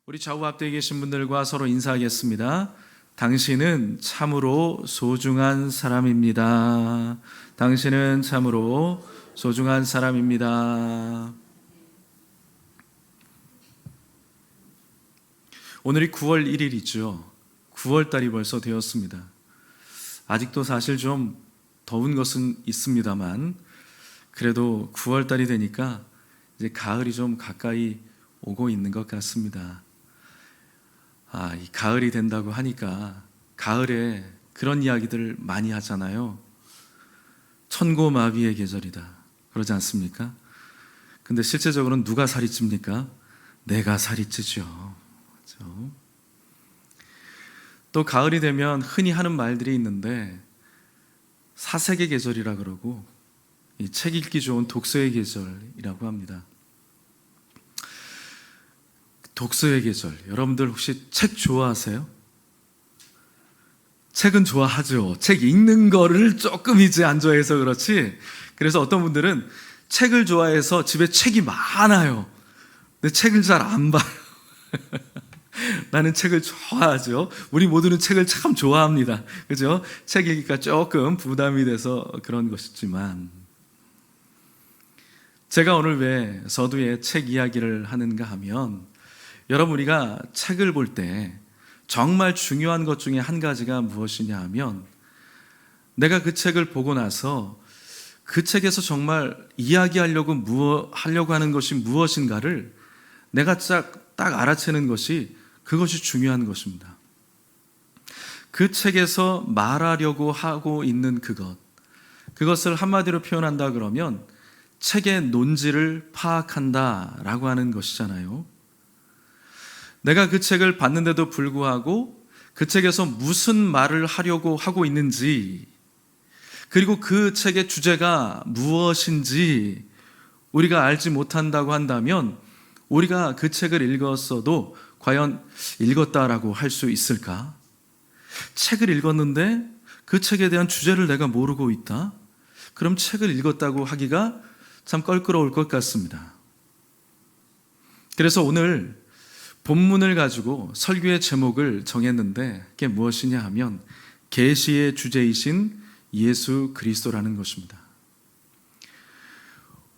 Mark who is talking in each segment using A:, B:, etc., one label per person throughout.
A: 우리 좌우 앞뒤에 계신 분들과 서로 인사하겠습니다. 당신은 참으로 소중한 사람입니다. 당신은 참으로 소중한 사람입니다. 오늘이 9월 1일이죠. 9월달이 벌써 되었습니다. 아직도 사실 좀 더운 것은 있습니다만 그래도 9월달이 되니까 이제 가을이 좀 가까이 오고 있는 것 같습니다. 이 가을이 된다고 하니까 가을에 그런 이야기들 많이 하잖아요. 천고마비의 계절이다. 그러지 않습니까? 근데 실제적으로는 누가 살이 찝니까? 내가 살이 찌죠. 그렇죠? 또 가을이 되면 흔히 하는 말들이 있는데 사색의 계절이라 그러고 이 책 읽기 좋은 독서의 계절이라고 합니다. 독서의 계절, 여러분들 혹시 책 좋아하세요? 책은 좋아하죠. 책 읽는 거를 조금 이제 안 좋아해서 그렇지. 그래서 어떤 분들은 책을 좋아해서 집에 책이 많아요. 근데 책을 잘 안 봐요. 나는 책을 좋아하죠. 우리 모두는 책을 참 좋아합니다. 그죠? 책 읽기가 조금 부담이 돼서 그런 것이지만 제가 오늘 왜 서두에 책 이야기를 하는가 하면 여러분, 우리가 책을 볼 때 정말 중요한 것 중에 한 가지가 무엇이냐 하면 내가 그 책을 보고 나서 그 책에서 정말 이야기하려고 하는 것이 무엇인가를 내가 딱 알아채는 것이 그것이 중요한 것입니다. 그 책에서 말하려고 하고 있는 그것을 한마디로 표현한다 그러면 책의 논지를 파악한다라고 하는 것이잖아요. 내가 그 책을 봤는데도 불구하고 그 책에서 무슨 말을 하려고 하고 있는지, 그리고 그 책의 주제가 무엇인지 우리가 알지 못한다고 한다면 우리가 그 책을 읽었어도 과연 읽었다라고 할 수 있을까? 책을 읽었는데 그 책에 대한 주제를 내가 모르고 있다? 그럼 책을 읽었다고 하기가 참 껄끄러울 것 같습니다. 그래서 오늘 본문을 가지고 설교의 제목을 정했는데 그게 무엇이냐 하면 계시의 주제이신 예수 그리스도라는 것입니다.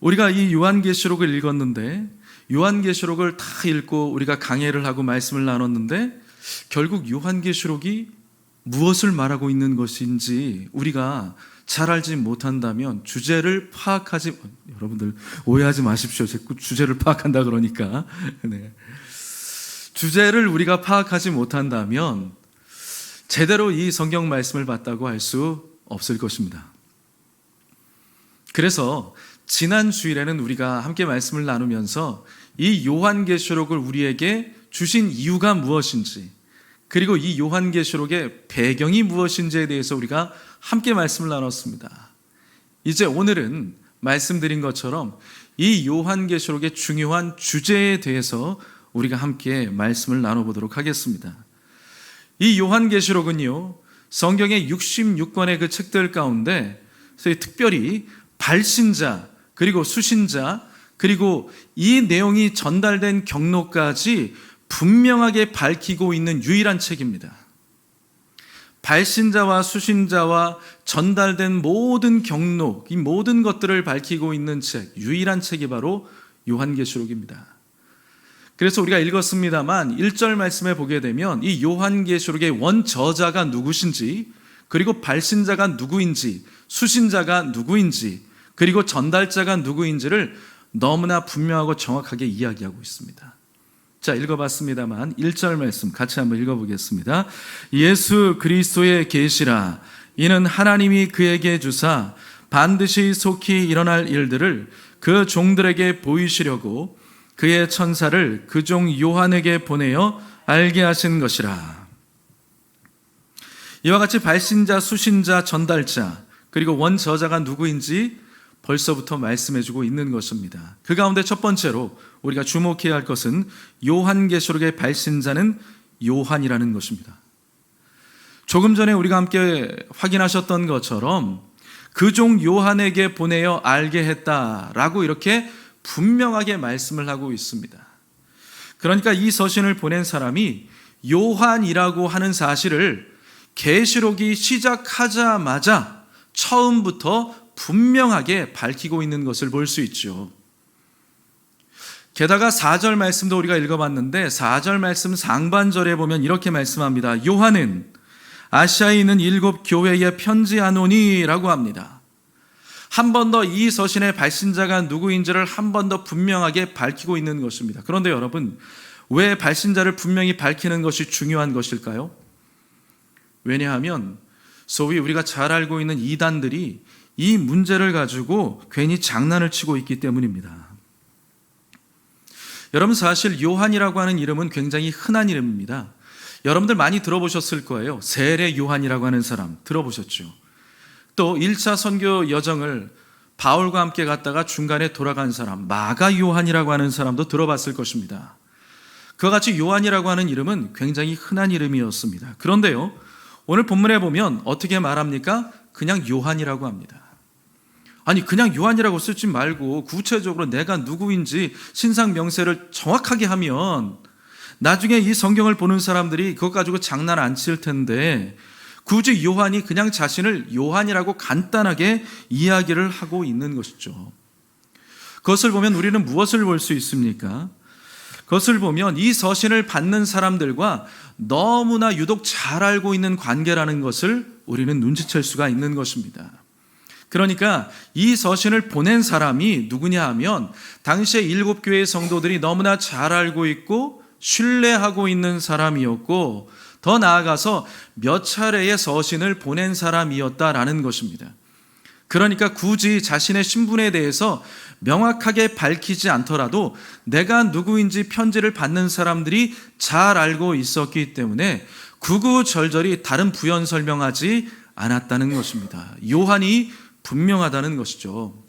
A: 우리가 이 요한계시록을 읽었는데 요한계시록을 다 읽고 우리가 강해를 하고 말씀을 나눴는데 결국 요한계시록이 무엇을 말하고 있는 것인지 우리가 잘 알지 못한다면 주제를 파악하지, 여러분들 오해하지 마십시오. 자꾸 주제를 파악한다 그러니까. 네. 주제를 우리가 파악하지 못한다면 제대로 이 성경 말씀을 봤다고 할 수 없을 것입니다. 그래서 지난 주일에는 우리가 함께 말씀을 나누면서 이 요한계시록을 우리에게 주신 이유가 무엇인지, 그리고 이 요한계시록의 배경이 무엇인지에 대해서 우리가 함께 말씀을 나눴습니다. 이제 오늘은 말씀드린 것처럼 이 요한계시록의 중요한 주제에 대해서 우리가 함께 말씀을 나눠보도록 하겠습니다. 이 요한계시록은요, 성경의 66권의 그 책들 가운데 특별히 발신자, 그리고 수신자, 그리고 이 내용이 전달된 경로까지 분명하게 밝히고 있는 유일한 책입니다. 발신자와 수신자와 전달된 모든 경로, 이 모든 것들을 밝히고 있는 책, 유일한 책이 바로 요한계시록입니다. 그래서 우리가 읽었습니다만 1절 말씀에 보게 되면 이 요한계시록의 원저자가 누구신지, 그리고 발신자가 누구인지, 수신자가 누구인지, 그리고 전달자가 누구인지를 너무나 분명하고 정확하게 이야기하고 있습니다. 자, 읽어봤습니다만 1절 말씀 같이 한번 읽어보겠습니다. 예수 그리스도의 계시라. 이는 하나님이 그에게 주사 반드시 속히 일어날 일들을 그 종들에게 보이시려고 그의 천사를 그 종 요한에게 보내어 알게 하신 것이라. 이와 같이 발신자, 수신자, 전달자, 그리고 원저자가 누구인지 벌써부터 말씀해주고 있는 것입니다. 그 가운데 첫 번째로 우리가 주목해야 할 것은 요한계시록의 발신자는 요한이라는 것입니다. 조금 전에 우리가 함께 확인하셨던 것처럼 그 종 요한에게 보내어 알게 했다라고 이렇게 분명하게 말씀을 하고 있습니다. 그러니까 이 서신을 보낸 사람이 요한이라고 하는 사실을 계시록이 시작하자마자 처음부터 분명하게 밝히고 있는 것을 볼 수 있죠. 게다가 4절 말씀도 우리가 읽어봤는데 4절 말씀 상반절에 보면 이렇게 말씀합니다. 요한은 아시아에 있는 7 교회에 편지하노니 라고 합니다. 한 번 더 이 서신의 발신자가 누구인지를 한 번 더 분명하게 밝히고 있는 것입니다. 그런데 여러분, 왜 발신자를 분명히 밝히는 것이 중요한 것일까요? 왜냐하면 소위 우리가 잘 알고 있는 이단들이 이 문제를 가지고 괜히 장난을 치고 있기 때문입니다. 여러분, 사실 요한이라고 하는 이름은 굉장히 흔한 이름입니다. 여러분들 많이 들어보셨을 거예요. 세례 요한이라고 하는 사람 들어보셨죠? 또 1차 선교 여정을 바울과 함께 갔다가 중간에 돌아간 사람, 마가 요한이라고 하는 사람도 들어봤을 것입니다. 그와 같이 요한이라고 하는 이름은 굉장히 흔한 이름이었습니다. 그런데요, 오늘 본문에 보면 어떻게 말합니까? 그냥 요한이라고 합니다. 아니, 그냥 요한이라고 쓰지 말고 구체적으로 내가 누구인지 신상 명세를 정확하게 하면 나중에 이 성경을 보는 사람들이 그것 가지고 장난 안 칠 텐데, 굳이 요한이 그냥 자신을 요한이라고 간단하게 이야기를 하고 있는 것이죠. 그것을 보면 우리는 무엇을 볼 수 있습니까? 그것을 보면 이 서신을 받는 사람들과 너무나 유독 잘 알고 있는 관계라는 것을 우리는 눈치챌 수가 있는 것입니다. 그러니까 이 서신을 보낸 사람이 누구냐 하면 당시에 7 교회의 성도들이 너무나 잘 알고 있고 신뢰하고 있는 사람이었고, 더 나아가서 몇 차례의 서신을 보낸 사람이었다라는 것입니다. 그러니까 굳이 자신의 신분에 대해서 명확하게 밝히지 않더라도 내가 누구인지 편지를 받는 사람들이 잘 알고 있었기 때문에 구구절절히 다른 부연 설명하지 않았다는 것입니다. 요한이 분명하다는 것이죠.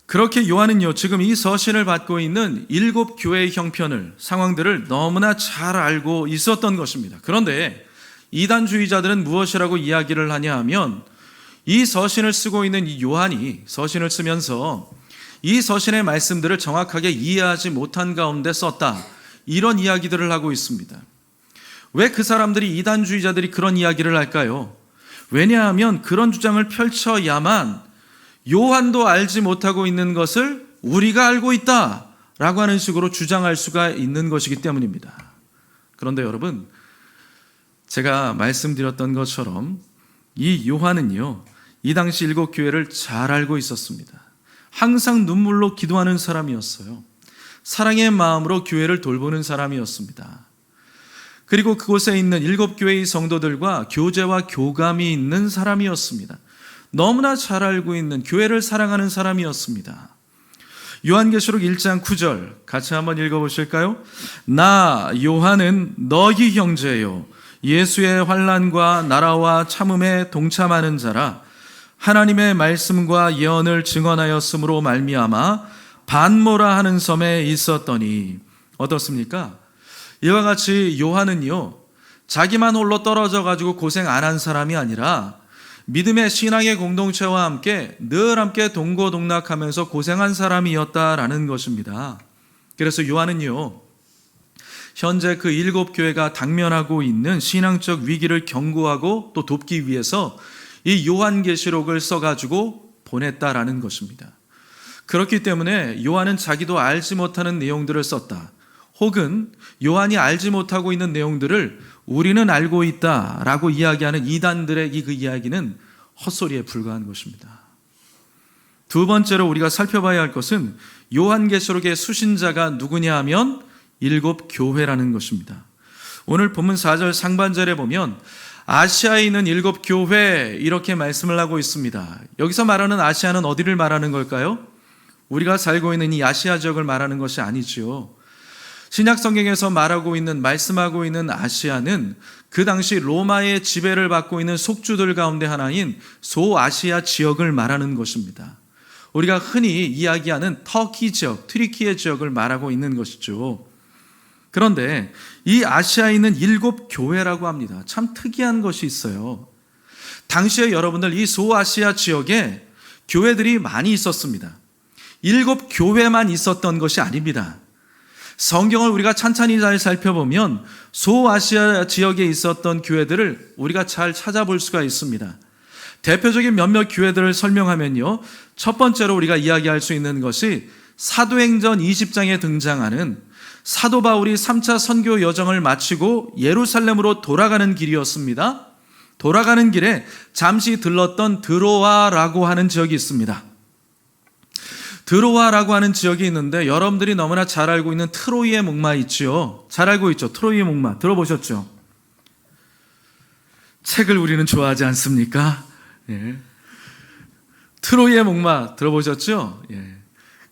A: 그렇게 요한은요, 지금 이 서신을 받고 있는 7 교회의 형편을, 상황들을 너무나 잘 알고 있었던 것입니다. 그런데 이단주의자들은 무엇이라고 이야기를 하냐 하면, 이 서신을 쓰고 있는 이 요한이 서신을 쓰면서 이 서신의 말씀들을 정확하게 이해하지 못한 가운데 썼다, 이런 이야기들을 하고 있습니다. 왜 그 사람들이, 이단주의자들이 그런 이야기를 할까요? 왜냐하면 그런 주장을 펼쳐야만 요한도 알지 못하고 있는 것을 우리가 알고 있다라고 하는 식으로 주장할 수가 있는 것이기 때문입니다. 그런데 여러분, 제가 말씀드렸던 것처럼 이 요한은요, 이 당시 7 교회를 잘 알고 있었습니다. 항상 눈물로 기도하는 사람이었어요. 사랑의 마음으로 교회를 돌보는 사람이었습니다. 그리고 그곳에 있는 7 교회의 성도들과 교제와 교감이 있는 사람이었습니다. 너무나 잘 알고 있는, 교회를 사랑하는 사람이었습니다. 요한계시록 1장 9절 같이 한번 읽어보실까요? 나 요한은 너희 형제요 예수의 환난과 나라와 참음에 동참하는 자라. 하나님의 말씀과 예언을 증언하였으므로 말미암아 반모라 하는 섬에 있었더니. 어떻습니까? 이와 같이 요한은요, 자기만 홀로 떨어져 가지고 고생 안 한 사람이 아니라 믿음의 신앙의 공동체와 함께 늘 함께 동고동락하면서 고생한 사람이었다라는 것입니다. 그래서 요한은요, 현재 그 7 교회가 당면하고 있는 신앙적 위기를 경고하고 또 돕기 위해서 이 요한계시록을 써가지고 보냈다라는 것입니다. 그렇기 때문에 요한은 자기도 알지 못하는 내용들을 썼다, 혹은 요한이 알지 못하고 있는 내용들을 우리는 알고 있다라고 이야기하는 이단들의 그 이야기는 헛소리에 불과한 것입니다. 두 번째로 우리가 살펴봐야 할 것은 요한계시록의 수신자가 누구냐 하면 7 교회라는 것입니다. 오늘 본문 4절 상반절에 보면 아시아에 있는 7 교회, 이렇게 말씀을 하고 있습니다. 여기서 말하는 아시아는 어디를 말하는 걸까요? 우리가 살고 있는 이 아시아 지역을 말하는 것이 아니지요. 신약 성경에서 말하고 있는, 말씀하고 있는 아시아는 그 당시 로마의 지배를 받고 있는 속주들 가운데 하나인 소아시아 지역을 말하는 것입니다. 우리가 흔히 이야기하는 터키 지역, 트리키예 지역을 말하고 있는 것이죠. 그런데 이 아시아에 있는 7 교회라고 합니다. 참 특이한 것이 있어요. 당시에 여러분들, 이 소아시아 지역에 교회들이 많이 있었습니다. 7 교회만 있었던 것이 아닙니다. 성경을 우리가 찬찬히 잘 살펴보면 소아시아 지역에 있었던 교회들을 우리가 잘 찾아볼 수가 있습니다. 대표적인 몇몇 교회들을 설명하면요, 첫 번째로 우리가 이야기할 수 있는 것이 사도행전 20장에 등장하는 사도 바울이 3차 선교 여정을 마치고 예루살렘으로 돌아가는 길이었습니다. 돌아가는 길에 잠시 들렀던 드로아라고 하는 지역이 있습니다. 드로아라고 하는 지역이 있는데 여러분들이 너무나 잘 알고 있는 트로이의 목마 있죠. 잘 알고 있죠. 트로이의 목마 들어보셨죠? 책을 우리는 좋아하지 않습니까? 예. 트로이의 목마 들어보셨죠? 예.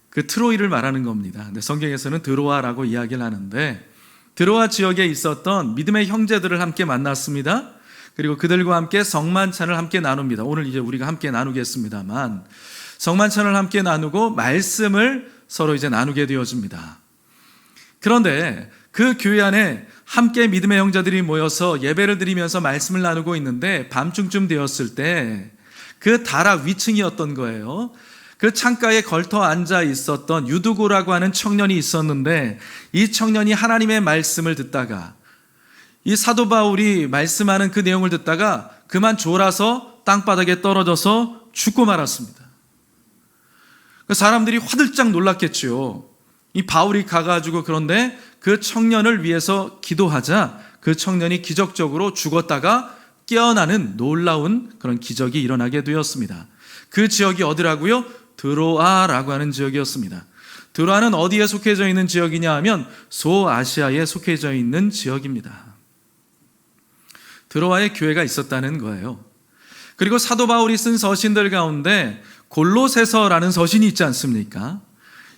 A: 그 트로이를 말하는 겁니다. 근데 성경에서는 드로아라고 이야기를 하는데, 드로아 지역에 있었던 믿음의 형제들을 함께 만났습니다. 그리고 그들과 함께 성만찬을 함께 나눕니다. 오늘 이제 우리가 함께 나누겠습니다만, 성만찬을 함께 나누고 말씀을 서로 이제 나누게 되어집니다. 그런데 그 교회 안에 함께 믿음의 형제들이 모여서 예배를 드리면서 말씀을 나누고 있는데 밤중쯤 되었을 때 그 다락 위층이었던 거예요. 그 창가에 걸터 앉아 있었던 유두고라고 하는 청년이 있었는데, 이 청년이 하나님의 말씀을 듣다가, 이 사도 바울이 말씀하는 그 내용을 듣다가 그만 졸아서 땅바닥에 떨어져서 죽고 말았습니다. 사람들이 화들짝 놀랐겠죠. 이 바울이 가가지고 그런데 그 청년을 위해서 기도하자 그 청년이 기적적으로 죽었다가 깨어나는 놀라운 그런 기적이 일어나게 되었습니다. 그 지역이 어디라고요? 드로아라고 하는 지역이었습니다. 드로아는 어디에 속해져 있는 지역이냐 하면 소아시아에 속해져 있는 지역입니다. 드로아에 교회가 있었다는 거예요. 그리고 사도 바울이 쓴 서신들 가운데 골로새서라는 서신이 있지 않습니까?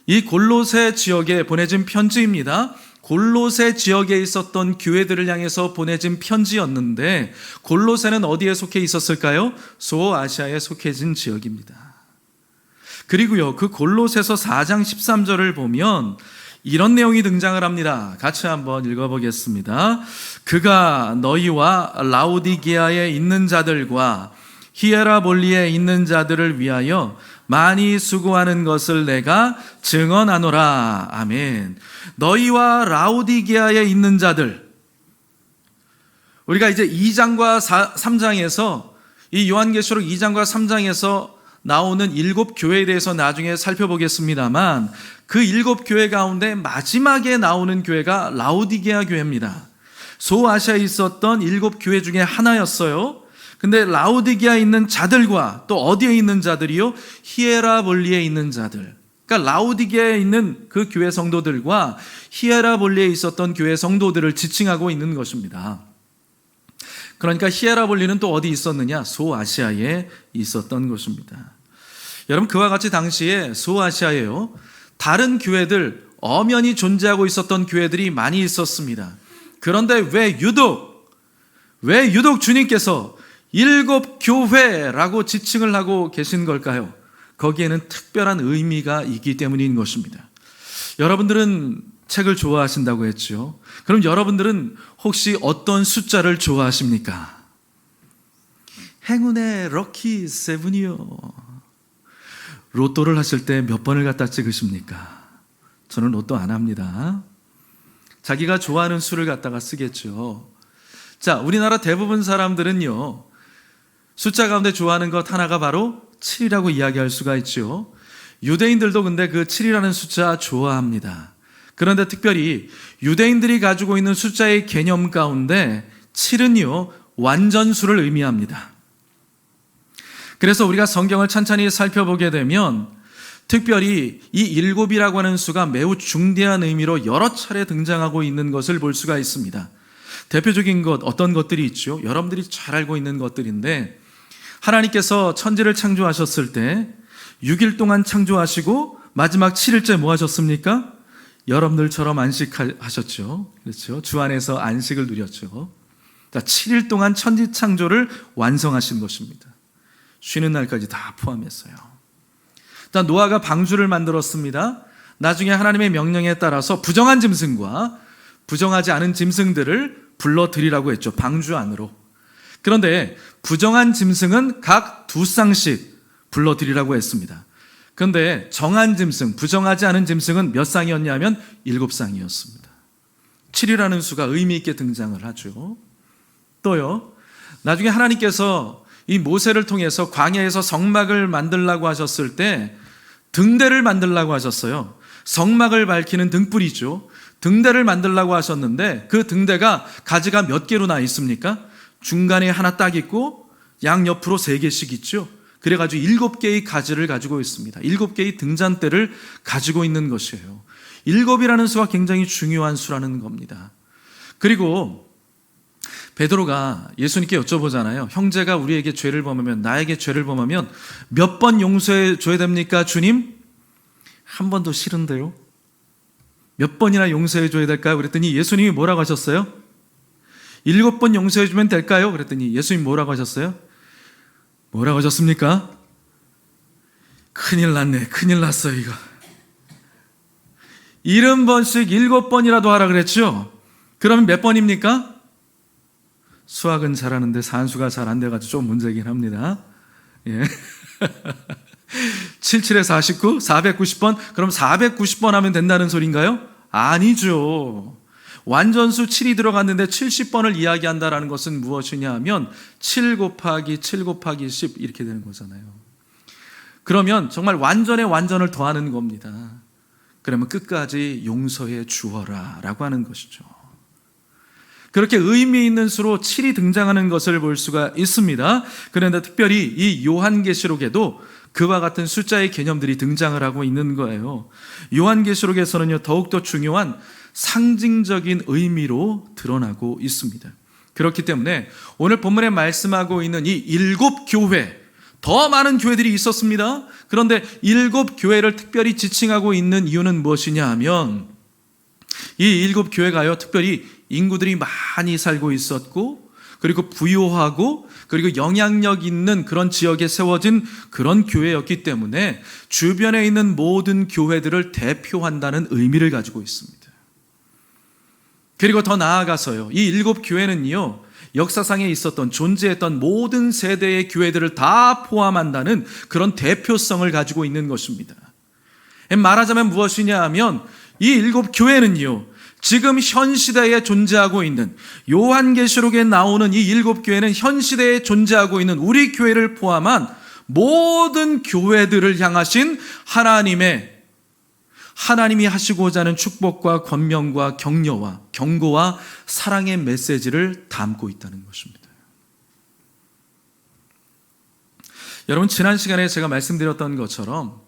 A: 이 골로새 지역에 보내진 편지입니다. 골로새 지역에 있었던 교회들을 향해서 보내진 편지였는데, 골로새는 어디에 속해 있었을까요? 소아시아에 속해진 지역입니다. 그리고요, 그 골로새서 4장 13절을 보면 이런 내용이 등장을 합니다. 같이 한번 읽어보겠습니다. 그가 너희와 라오디게아에 있는 자들과 히에라볼리에 있는 자들을 위하여 많이 수고하는 것을 내가 증언하노라. 아멘. 너희와 라오디게아에 있는 자들, 우리가 이제 2장과 3장에서 이 요한계시록 2장과 3장에서 나오는 7교회에 대해서 나중에 살펴보겠습니다만, 그 7교회 가운데 마지막에 나오는 교회가 라오디게아 교회입니다. 소아시아에 있었던 7교회 중에 하나였어요. 근데 라오디게아에 있는 자들과 또 어디에 있는 자들이요? 히에라볼리에 있는 자들. 그러니까 라오디게아에 있는 그 교회 성도들과 히에라볼리에 있었던 교회 성도들을 지칭하고 있는 것입니다. 그러니까 히에라볼리는 또 어디 있었느냐? 소아시아에 있었던 것입니다. 여러분, 그와 같이 당시에 소아시아에요, 다른 교회들, 엄연히 존재하고 있었던 교회들이 많이 있었습니다. 그런데 왜 유독 주님께서 7교회라고 지칭을 하고 계신 걸까요? 거기에는 특별한 의미가 있기 때문인 것입니다. 여러분들은 책을 좋아하신다고 했죠. 그럼 여러분들은 혹시 어떤 숫자를 좋아하십니까? 행운의 럭키 세븐이요. 로또를 하실 때 몇 번을 갖다 찍으십니까? 저는 로또 안 합니다. 자기가 좋아하는 수를 갖다가 쓰겠죠. 자, 우리나라 대부분 사람들은요, 숫자 가운데 좋아하는 것 하나가 바로 7이라고 이야기할 수가 있죠. 유대인들도 근데 그 7이라는 숫자 좋아합니다. 그런데 특별히 유대인들이 가지고 있는 숫자의 개념 가운데 7은요, 완전수를 의미합니다. 그래서 우리가 성경을 찬찬히 살펴보게 되면 특별히 이 7이라고 하는 수가 매우 중대한 의미로 여러 차례 등장하고 있는 것을 볼 수가 있습니다. 대표적인 것, 어떤 것들이 있죠? 여러분들이 잘 알고 있는 것들인데, 하나님께서 천지를 창조하셨을 때 6일 동안 창조하시고 마지막 7일째 뭐 하셨습니까? 여러분들처럼 안식하셨죠. 그렇죠? 주 안에서 안식을 누렸죠. 7일 동안 천지 창조를 완성하신 것입니다. 쉬는 날까지 다 포함했어요. 노아가 방주를 만들었습니다. 나중에 하나님의 명령에 따라서 부정한 짐승과 부정하지 않은 짐승들을 불러들이라고 했죠. 방주 안으로. 그런데 부정한 짐승은 각 2쌍씩 불러들이라고 했습니다. 그런데 정한 짐승, 부정하지 않은 짐승은 몇 쌍이었냐면 7쌍이었습니다. 7이라는 수가 의미 있게 등장을 하죠. 또요, 나중에 하나님께서 이 모세를 통해서 광야에서 성막을 만들라고 하셨을 때 등대를 만들라고 하셨어요. 성막을 밝히는 등불이죠. 등대를 만들라고 하셨는데 그 등대가 가지가 몇 개로 나 있습니까? 중간에 하나 딱 있고 양옆으로 3개씩 있죠. 그래가지고 7개의 가지를 가지고 있습니다. 7개의 등잔대를 가지고 있는 것이에요. 7이라는 수가 굉장히 중요한 수라는 겁니다. 그리고 베드로가 예수님께 여쭤보잖아요. 형제가 우리에게 죄를 범하면, 나에게 죄를 범하면 몇 번 용서해 줘야 됩니까, 주님? 한 번도 싫은데요. 몇 번이나 용서해 줘야 될까요? 그랬더니 예수님이 뭐라고 하셨어요? 7번 용서해 주면 될까요? 그랬더니 예수님이 뭐라고 하셨어요? 뭐라고 하셨습니까? 큰일 났네. 큰일 났어 이거. 70번씩 7번이라도 하라 그랬죠? 그러면 몇 번입니까? 수학은 잘하는데 산수가 잘 안 돼가지고 좀 문제긴 합니다. 예. 77에 49, 490번? 그럼 490번 하면 된다는 소린가요? 아니죠. 완전수 7이 들어갔는데 70번을 이야기한다는 것은 무엇이냐 하면 7 곱하기 7 곱하기 10 이렇게 되는 거잖아요. 그러면 정말 완전의 완전을 더하는 겁니다. 그러면 끝까지 용서해 주어라 라고 하는 것이죠. 그렇게 의미 있는 수로 7이 등장하는 것을 볼 수가 있습니다. 그런데 특별히 이 요한계시록에도 그와 같은 숫자의 개념들이 등장을 하고 있는 거예요. 요한계시록에서는요, 더욱더 중요한 상징적인 의미로 드러나고 있습니다. 그렇기 때문에 오늘 본문에 말씀하고 있는 이 7교회, 더 많은 교회들이 있었습니다. 그런데 7교회를 특별히 지칭하고 있는 이유는 무엇이냐 하면 이 7교회가요, 특별히 인구들이 많이 살고 있었고, 그리고 부유하고, 그리고 영향력 있는 그런 지역에 세워진 그런 교회였기 때문에 주변에 있는 모든 교회들을 대표한다는 의미를 가지고 있습니다. 그리고 더 나아가서요, 이 7교회는요, 역사상에 있었던, 존재했던 모든 세대의 교회들을 다 포함한다는 그런 대표성을 가지고 있는 것입니다. 말하자면 무엇이냐 하면 이 7교회는요, 지금 현 시대에 존재하고 있는, 요한계시록에 나오는 이 7교회는 현 시대에 존재하고 있는 우리 교회를 포함한 모든 교회들을 향하신 하나님이 하시고자 하는 축복과 권면과 격려와 경고와 사랑의 메시지를 담고 있다는 것입니다. 여러분, 지난 시간에 제가 말씀드렸던 것처럼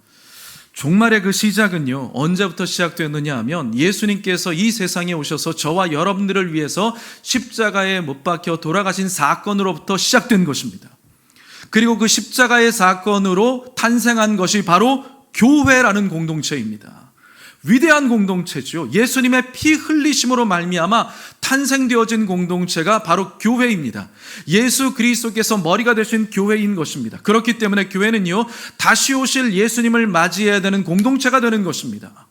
A: 종말의 그 시작은요, 언제부터 시작되었느냐 하면 예수님께서 이 세상에 오셔서 저와 여러분들을 위해서 십자가에 못 박혀 돌아가신 사건으로부터 시작된 것입니다. 그리고 그 십자가의 사건으로 탄생한 것이 바로 교회라는 공동체입니다. 위대한 공동체죠. 예수님의 피 흘리심으로 말미암아 탄생되어진 공동체가 바로 교회입니다. 예수 그리스도께서 머리가 되신 교회인 것입니다. 그렇기 때문에 교회는요, 다시 오실 예수님을 맞이해야 되는 공동체가 되는 것입니다.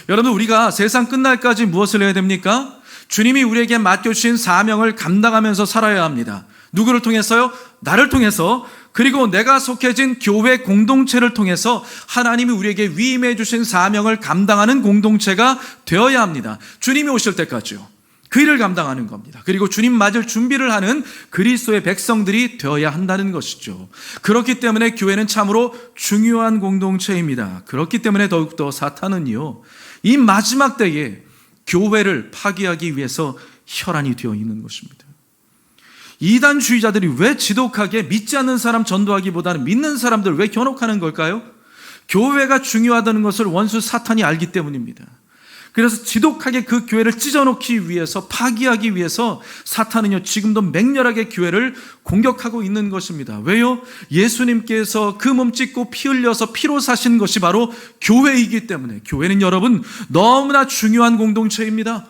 A: 여러분, 우리가 세상 끝날까지 무엇을 해야 됩니까? 주님이 우리에게 맡겨주신 사명을 감당하면서 살아야 합니다. 누구를 통해서요? 나를 통해서, 그리고 내가 속해진 교회 공동체를 통해서 하나님이 우리에게 위임해 주신 사명을 감당하는 공동체가 되어야 합니다. 주님이 오실 때까지요. 그 일을 감당하는 겁니다. 그리고 주님 맞을 준비를 하는 그리스도의 백성들이 되어야 한다는 것이죠. 그렇기 때문에 교회는 참으로 중요한 공동체입니다. 그렇기 때문에 더욱더 사탄은요, 이 마지막 때에 교회를 파괴하기 위해서 혈안이 되어 있는 것입니다. 이단주의자들이 왜 지독하게 믿지 않는 사람 전도하기보다는 믿는 사람들 왜 현혹하는 걸까요? 교회가 중요하다는 것을 원수 사탄이 알기 때문입니다. 그래서 지독하게 그 교회를 찢어놓기 위해서, 파기하기 위해서 사탄은요, 지금도 맹렬하게 교회를 공격하고 있는 것입니다. 왜요? 예수님께서 그 몸 찢고 피 흘려서 피로 사신 것이 바로 교회이기 때문에. 교회는 여러분 너무나 중요한 공동체입니다.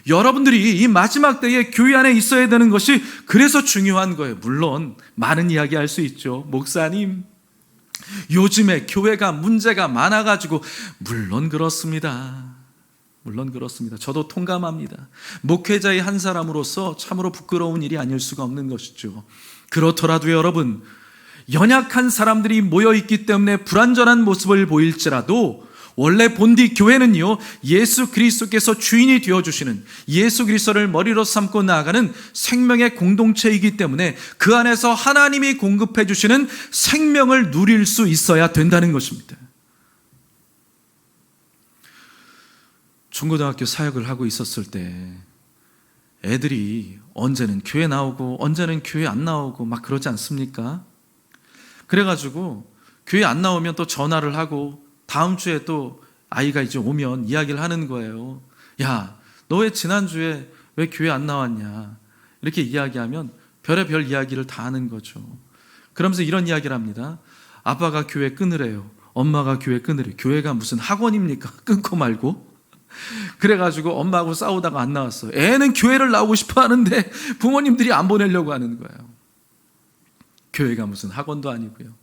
A: 여러분들이 이 마지막 때에 교회 안에 있어야 되는 것이 그래서 중요한 거예요. 물론 많은 이야기 할 수 있죠. 목사님, 요즘에 교회가 문제가 많아가지고. 물론 그렇습니다. 저도 통감합니다. 목회자의 한 사람으로서 참으로 부끄러운 일이 아닐 수가 없는 것이죠. 그렇더라도 여러분, 연약한 사람들이 모여있기 때문에 불완전한 모습을 보일지라도 원래 본디 교회는요, 예수 그리스도께서 주인이 되어주시는, 예수 그리스도를 머리로 삼고 나아가는 생명의 공동체이기 때문에 그 안에서 하나님이 공급해 주시는 생명을 누릴 수 있어야 된다는 것입니다. 중고등학교 사역을 하고 있었을 때 애들이 언제는 교회 나오고 언제는 교회 안 나오고 막 그러지 않습니까? 그래가지고 교회 안 나오면 또 전화를 하고 다음 주에 또 아이가 이제 오면 이야기를 하는 거예요. 야, 너 왜 지난주에 왜 교회 안 나왔냐? 이렇게 이야기하면 별의별 이야기를 다 하는 거죠. 그러면서 이런 이야기를 합니다. 아빠가 교회 끊으래요. 엄마가 교회 끊으래요. 교회가 무슨 학원입니까? 끊고 말고. 그래가지고 엄마하고 싸우다가 안 나왔어요. 애는 교회를 나오고 싶어 하는데 부모님들이 안 보내려고 하는 거예요. 교회가 무슨 학원도 아니고요.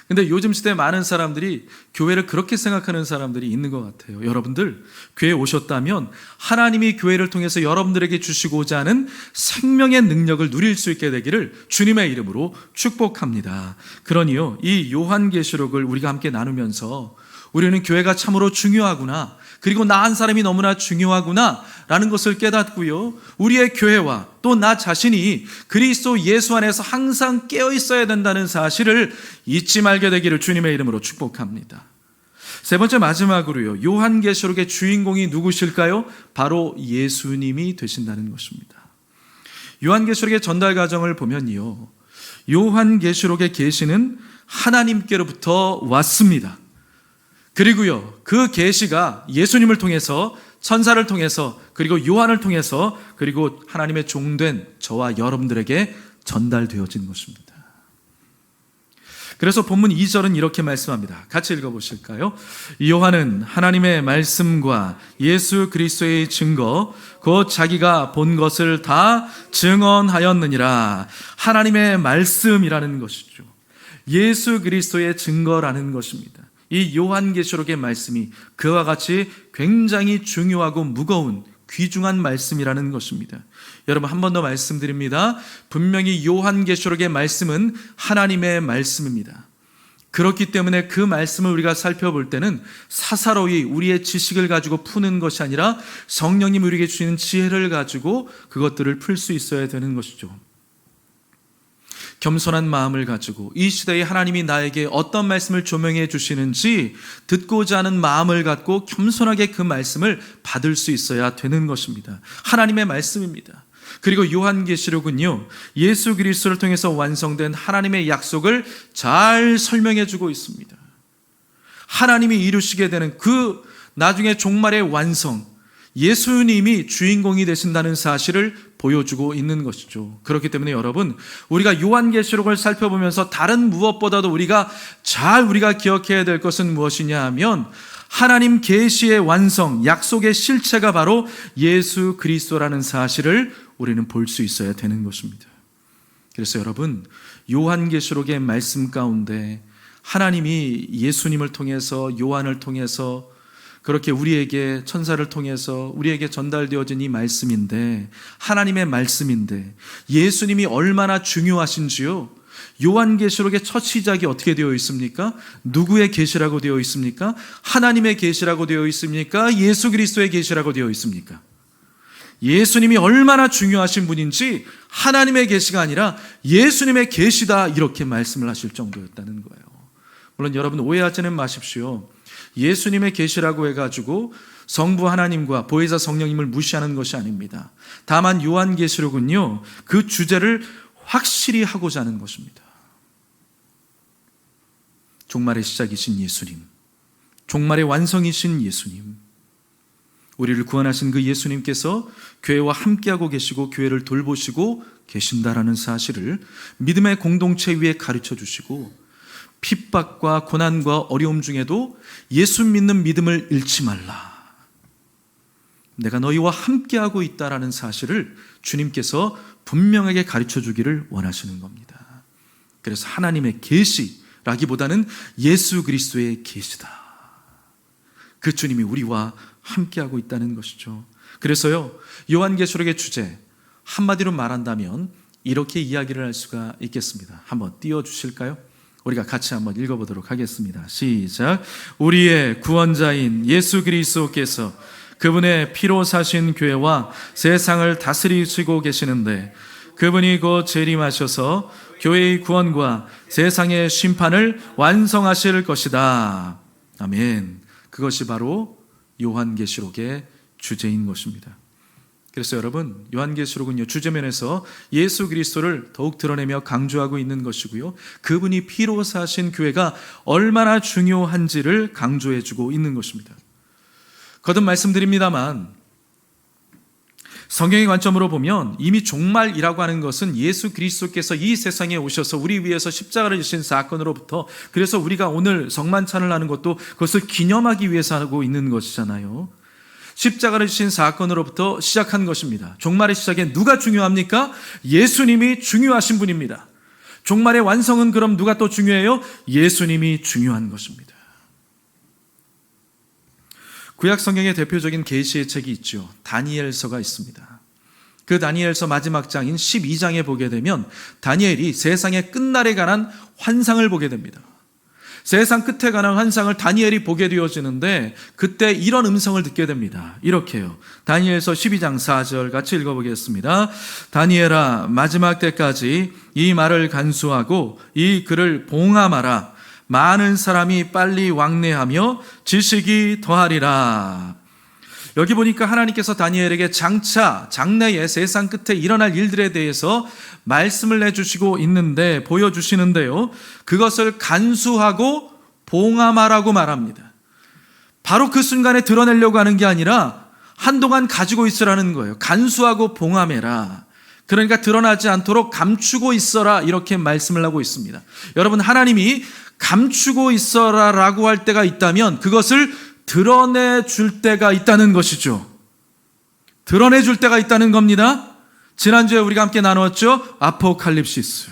A: 근데 요즘 시대에 많은 사람들이 교회를 그렇게 생각하는 사람들이 있는 것 같아요. 여러분들, 교회에 오셨다면 하나님이 교회를 통해서 여러분들에게 주시고자 하는 생명의 능력을 누릴 수 있게 되기를 주님의 이름으로 축복합니다. 그러니요, 이 요한계시록을 우리가 함께 나누면서 우리는 교회가 참으로 중요하구나, 그리고 나 한 사람이 너무나 중요하구나 라는 것을 깨닫고요, 우리의 교회와 또 나 자신이 그리스도 예수 안에서 항상 깨어 있어야 된다는 사실을 잊지 말게 되기를 주님의 이름으로 축복합니다. 세 번째, 마지막으로요, 요한계시록의 주인공이 누구실까요? 바로 예수님이 되신다는 것입니다. 요한계시록의 전달 과정을 보면요, 요한계시록의 계시는 하나님께로부터 왔습니다. 그리고요, 그 계시가 예수님을 통해서, 천사를 통해서, 그리고 요한을 통해서, 그리고 하나님의 종된 저와 여러분들에게 전달되어진 것입니다. 그래서 본문 2절은 이렇게 말씀합니다. 같이 읽어보실까요? 요한은 하나님의 말씀과 예수 그리스도의 증거, 곧 자기가 본 것을 다 증언하였느니라. 하나님의 말씀이라는 것이죠. 예수 그리스도의 증거라는 것입니다. 이 요한계시록의 말씀이 그와 같이 굉장히 중요하고 무거운 귀중한 말씀이라는 것입니다. 여러분, 한 번 더 말씀드립니다. 분명히 요한계시록의 말씀은 하나님의 말씀입니다. 그렇기 때문에 그 말씀을 우리가 살펴볼 때는 사사로이 우리의 지식을 가지고 푸는 것이 아니라 성령님이 우리에게 주시는 지혜를 가지고 그것들을 풀 수 있어야 되는 것이죠. 겸손한 마음을 가지고 이 시대에 하나님이 나에게 어떤 말씀을 조명해 주시는지 듣고자 하는 마음을 갖고 겸손하게 그 말씀을 받을 수 있어야 되는 것입니다. 하나님의 말씀입니다. 그리고 요한계시록은요, 예수 그리스도를 통해서 완성된 하나님의 약속을 잘 설명해 주고 있습니다. 하나님이 이루시게 되는 그 나중에 종말의 완성, 예수님이 주인공이 되신다는 사실을 보여주고 있는 것이죠. 그렇기 때문에 여러분, 우리가 요한계시록을 살펴보면서 다른 무엇보다도 우리가 기억해야 될 것은 무엇이냐 하면 하나님 계시의 완성, 약속의 실체가 바로 예수 그리스도라는 사실을 우리는 볼 수 있어야 되는 것입니다. 그래서 여러분, 요한계시록의 말씀 가운데 하나님이 예수님을 통해서, 요한을 통해서 그렇게 우리에게, 천사를 통해서 우리에게 전달되어진 이 말씀인데, 하나님의 말씀인데 예수님이 얼마나 중요하신지요, 요한계시록의 첫 시작이 어떻게 되어 있습니까? 누구의 계시라고 되어 있습니까? 하나님의 계시라고 되어 있습니까? 예수 그리스도의 계시라고 되어 있습니까? 예수님이 얼마나 중요하신 분인지 하나님의 계시가 아니라 예수님의 계시다, 이렇게 말씀을 하실 정도였다는 거예요. 물론 여러분, 오해하지는 마십시오. 예수님의 계시라고 해가지고 성부 하나님과 보혜사 성령님을 무시하는 것이 아닙니다. 다만 요한계시록은요, 그 주제를 확실히 하고자 하는 것입니다. 종말의 시작이신 예수님, 종말의 완성이신 예수님, 우리를 구원하신 그 예수님께서 교회와 함께하고 계시고 교회를 돌보시고 계신다라는 사실을 믿음의 공동체 위에 가르쳐 주시고, 핍박과 고난과 어려움 중에도 예수 믿는 믿음을 잃지 말라, 내가 너희와 함께하고 있다라는 사실을 주님께서 분명하게 가르쳐 주기를 원하시는 겁니다. 그래서 하나님의 계시라기보다는 예수 그리스도의 계시다, 그 주님이 우리와 함께하고 있다는 것이죠. 그래서요, 요한계시록의 주제 한마디로 말한다면 이렇게 이야기를 할 수가 있겠습니다. 한번 띄워주실까요? 우리가 같이 한번 읽어보도록 하겠습니다. 시작. 우리의 구원자인 예수 그리스도께서 그분의 피로 사신 교회와 세상을 다스리시고 계시는데 그분이 곧 재림하셔서 교회의 구원과 세상의 심판을 완성하실 것이다. 아멘. 그것이 바로 요한계시록의 주제인 것입니다. 그래서 여러분, 요한계시록은요, 주제면에서 예수 그리스도를 더욱 드러내며 강조하고 있는 것이고요, 그분이 피로 사신 교회가 얼마나 중요한지를 강조해주고 있는 것입니다. 거듭 말씀드립니다만 성경의 관점으로 보면 이미 종말이라고 하는 것은 예수 그리스도께서 이 세상에 오셔서 우리 위해서 십자가를 지신 사건으로부터, 그래서 우리가 오늘 성만찬을 하는 것도 그것을 기념하기 위해서 하고 있는 것이잖아요. 십자가를 지신 사건으로부터 시작한 것입니다. 종말의 시작에 누가 중요합니까? 예수님이 중요하신 분입니다. 종말의 완성은 그럼 누가 또 중요해요? 예수님이 중요한 것입니다. 구약 성경의 대표적인 계시의 책이 있죠. 다니엘서가 있습니다. 그 다니엘서 마지막 장인 12장에 보게 되면 다니엘이 세상의 끝날에 관한 환상을 보게 됩니다. 세상 끝에 관한 환상을 다니엘이 보게 되어지는데 그때 이런 음성을 듣게 됩니다. 이렇게요. 다니엘서 12장 4절 같이 읽어보겠습니다. 다니엘아, 마지막 때까지 이 말을 간수하고 이 글을 봉함하라. 많은 사람이 빨리 왕래하며 지식이 더하리라. 여기 보니까 하나님께서 다니엘에게 장차 장래의 세상 끝에 일어날 일들에 대해서 말씀을 내주시고 있는데, 보여주시는데요, 그것을 간수하고 봉함하라고 말합니다. 바로 그 순간에 드러내려고 하는 게 아니라 한동안 가지고 있으라는 거예요. 간수하고 봉함해라. 그러니까 드러나지 않도록 감추고 있어라, 이렇게 말씀을 하고 있습니다. 여러분, 하나님이 감추고 있어라 라고 할 때가 있다면 그것을 드러내줄 때가 있다는 것이죠. 드러내줄 때가 있다는 겁니다. 지난주에 우리가 함께 나누었죠. 아포칼립시스.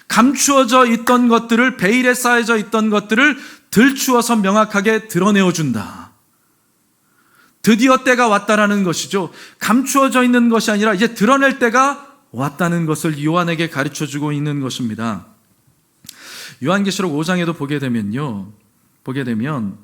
A: 감추어져 있던 것들을, 베일에 쌓여져 있던 것들을 들추어서 명확하게 드러내어준다. 드디어 때가 왔다라는 것이죠. 감추어져 있는 것이 아니라 이제 드러낼 때가 왔다는 것을 요한에게 가르쳐주고 있는 것입니다. 요한계시록 5장에도 보게 되면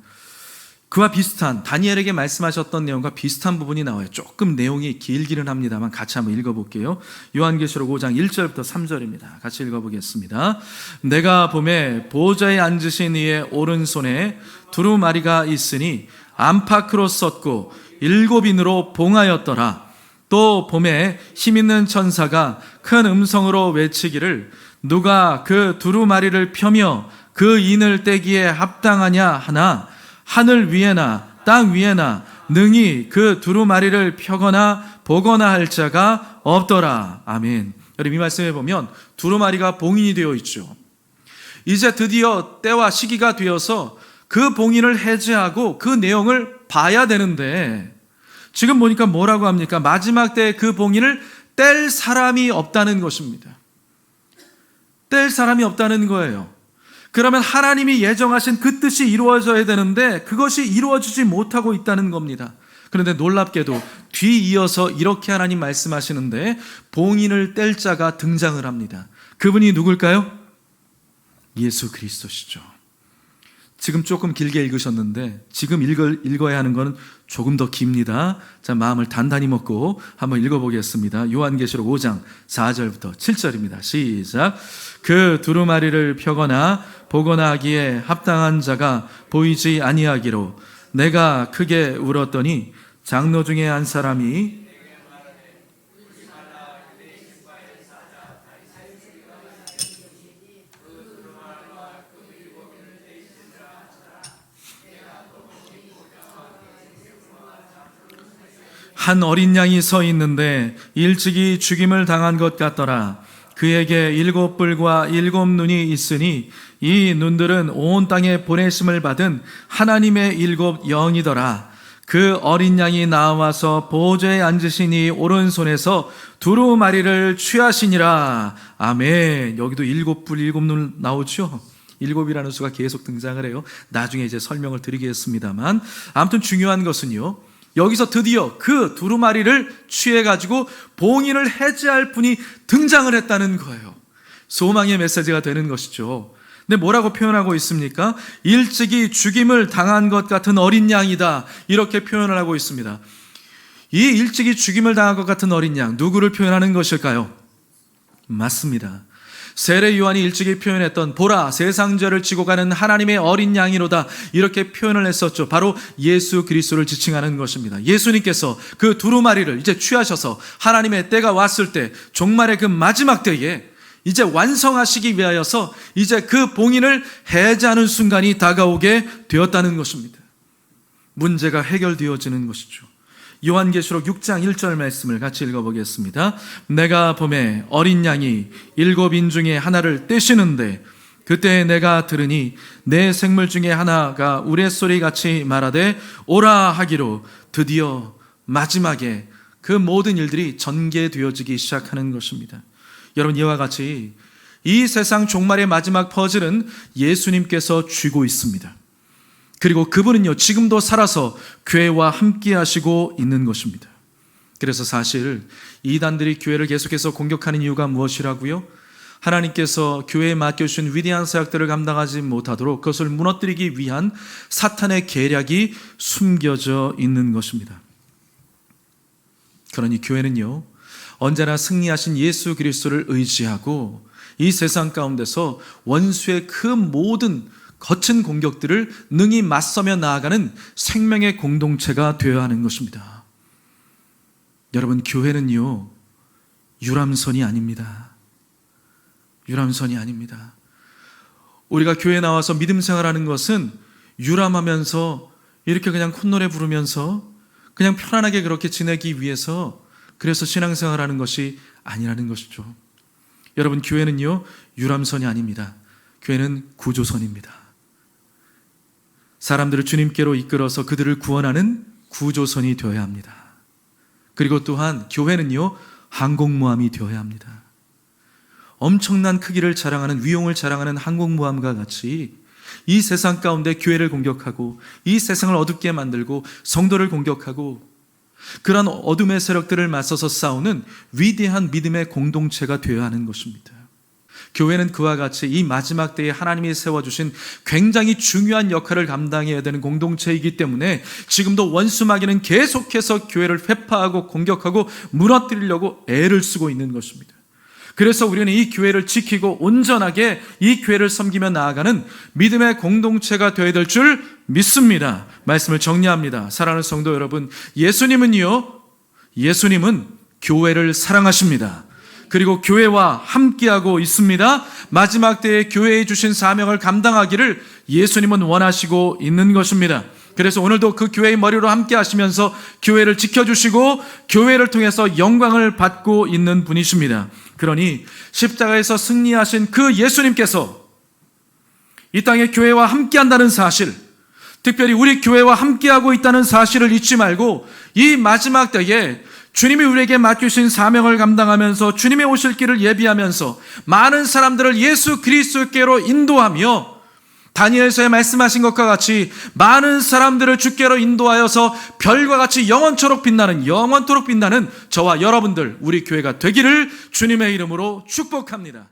A: 그와 비슷한, 다니엘에게 말씀하셨던 내용과 비슷한 부분이 나와요. 조금 내용이 길기는 합니다만 같이 한번 읽어볼게요. 요한계시록 5장 1절부터 3절입니다. 같이 읽어보겠습니다. 내가 봄에 보좌에 앉으신 이의 오른손에 두루마리가 있으니 안팎으로 썼고 7인으로 봉하였더라. 또 봄에 힘있는 천사가 큰 음성으로 외치기를 누가 그 두루마리를 펴며 그 인을 떼기에 합당하냐 하나 하늘 위에나 땅 위에나 능히 그 두루마리를 펴거나 보거나 할 자가 없더라. 아멘. 여러분, 이 말씀에 보면 두루마리가 봉인이 되어 있죠. 이제 드디어 때와 시기가 되어서 그 봉인을 해제하고 그 내용을 봐야 되는데 지금 보니까 뭐라고 합니까? 마지막 때에 그 봉인을 뗄 사람이 없다는 것입니다. 뗄 사람이 없다는 거예요. 그러면 하나님이 예정하신 그 뜻이 이루어져야 되는데 그것이 이루어지지 못하고 있다는 겁니다. 그런데 놀랍게도 뒤이어서 이렇게 하나님 말씀하시는데 봉인을 뗄 자가 등장을 합니다. 그분이 누굴까요? 예수 그리스도시죠. 지금 조금 길게 읽으셨는데 지금 읽어야 하는 것은 조금 더 깁니다. 자, 마음을 단단히 먹고 한번 읽어보겠습니다. 요한계시록 5장 4절부터 7절입니다. 시작. 그 두루마리를 펴거나 보거나 하기에 합당한 자가 보이지 아니하기로 내가 크게 울었더니 장로 중에 한 사람이 한 어린 양이 서 있는데 일찍이 죽임을 당한 것 같더라. 그에게 7뿔과 7눈이 있으니 이 눈들은 온 땅에 보내심을 받은 하나님의 7 영이더라. 그 어린 양이 나와서 보좌에 앉으시니 오른손에서 두루마리를 취하시니라. 아멘. 여기도 7뿔 7눈 나오죠. 7이라는 수가 계속 등장을 해요. 나중에 이제 설명을 드리겠습니다만, 아무튼 중요한 것은요, 여기서 드디어 그 두루마리를 취해가지고 봉인을 해제할 분이 등장을 했다는 거예요. 소망의 메시지가 되는 것이죠. 근데 뭐라고 표현하고 있습니까? 일찍이 죽임을 당한 것 같은 어린 양이다, 이렇게 표현을 하고 있습니다. 이 일찍이 죽임을 당한 것 같은 어린 양, 누구를 표현하는 것일까요? 맞습니다. 세례 요한이 일찍이 표현했던 보라 세상 죄를 지고 가는 하나님의 어린 양이로다, 이렇게 표현을 했었죠. 바로 예수 그리스도를 지칭하는 것입니다. 예수님께서 그 두루마리를 이제 취하셔서 하나님의 때가 왔을 때, 종말의 그 마지막 때에 이제 완성하시기 위하여서 이제 그 봉인을 해제하는 순간이 다가오게 되었다는 것입니다. 문제가 해결되어지는 것이죠. 요한계시록 6장 1절 말씀을 같이 읽어보겠습니다. 내가 보매 어린 양이 7인 중에 하나를 떼시는데, 그때 내가 들으니 내 생물 중에 하나가 우레소리같이 말하되 오라 하기로, 드디어 마지막에 그 모든 일들이 전개되어지기 시작하는 것입니다. 여러분, 이와 같이 이 세상 종말의 마지막 퍼즐은 예수님께서 쥐고 있습니다. 그리고 그분은요, 지금도 살아서 교회와 함께 하시고 있는 것입니다. 그래서 사실 이단들이 교회를 계속해서 공격하는 이유가 무엇이라고요? 하나님께서 교회에 맡겨주신 위대한 사역들을 감당하지 못하도록 그것을 무너뜨리기 위한 사탄의 계략이 숨겨져 있는 것입니다. 그러니 교회는요, 언제나 승리하신 예수 그리스도를 의지하고 이 세상 가운데서 원수의 그 모든 거친 공격들을 능히 맞서며 나아가는 생명의 공동체가 되어야 하는 것입니다. 여러분, 교회는요, 유람선이 아닙니다. 유람선이 아닙니다. 우리가 교회에 나와서 믿음 생활하는 것은 유람하면서 이렇게 그냥 콧노래 부르면서 그냥 편안하게 그렇게 지내기 위해서, 그래서 신앙생활하는 것이 아니라는 것이죠. 여러분, 교회는요, 유람선이 아닙니다. 교회는 구조선입니다. 사람들을 주님께로 이끌어서 그들을 구원하는 구조선이 되어야 합니다. 그리고 또한 교회는요, 항공모함이 되어야 합니다. 엄청난 크기를 자랑하는, 위용을 자랑하는 항공모함과 같이 이 세상 가운데 교회를 공격하고 이 세상을 어둡게 만들고 성도를 공격하고 그러한 어둠의 세력들을 맞서서 싸우는 위대한 믿음의 공동체가 되어야 하는 것입니다. 교회는 그와 같이 이 마지막 때에 하나님이 세워주신 굉장히 중요한 역할을 감당해야 되는 공동체이기 때문에 지금도 원수 마귀는 계속해서 교회를 회파하고 공격하고 무너뜨리려고 애를 쓰고 있는 것입니다. 그래서 우리는 이 교회를 지키고 온전하게 이 교회를 섬기며 나아가는 믿음의 공동체가 되어야 될 줄 믿습니다. 말씀을 정리합니다. 사랑하는 성도 여러분, 예수님은 교회를 사랑하십니다. 그리고 교회와 함께하고 있습니다. 마지막 때에 교회에 주신 사명을 감당하기를 예수님은 원하시고 있는 것입니다. 그래서 오늘도 그 교회의 머리로 함께 하시면서 교회를 지켜주시고 교회를 통해서 영광을 받고 있는 분이십니다. 그러니 십자가에서 승리하신 그 예수님께서 이 땅에 교회와 함께 한다는 사실, 특별히 우리 교회와 함께하고 있다는 사실을 잊지 말고 이 마지막 때에 주님이 우리에게 맡기신 사명을 감당하면서 주님의 오실 길을 예비하면서 많은 사람들을 예수 그리스도께로 인도하며 다니엘서에 말씀하신 것과 같이 많은 사람들을 주께로 인도하여서 별과 같이 영원토록 빛나는 저와 여러분들, 우리 교회가 되기를 주님의 이름으로 축복합니다.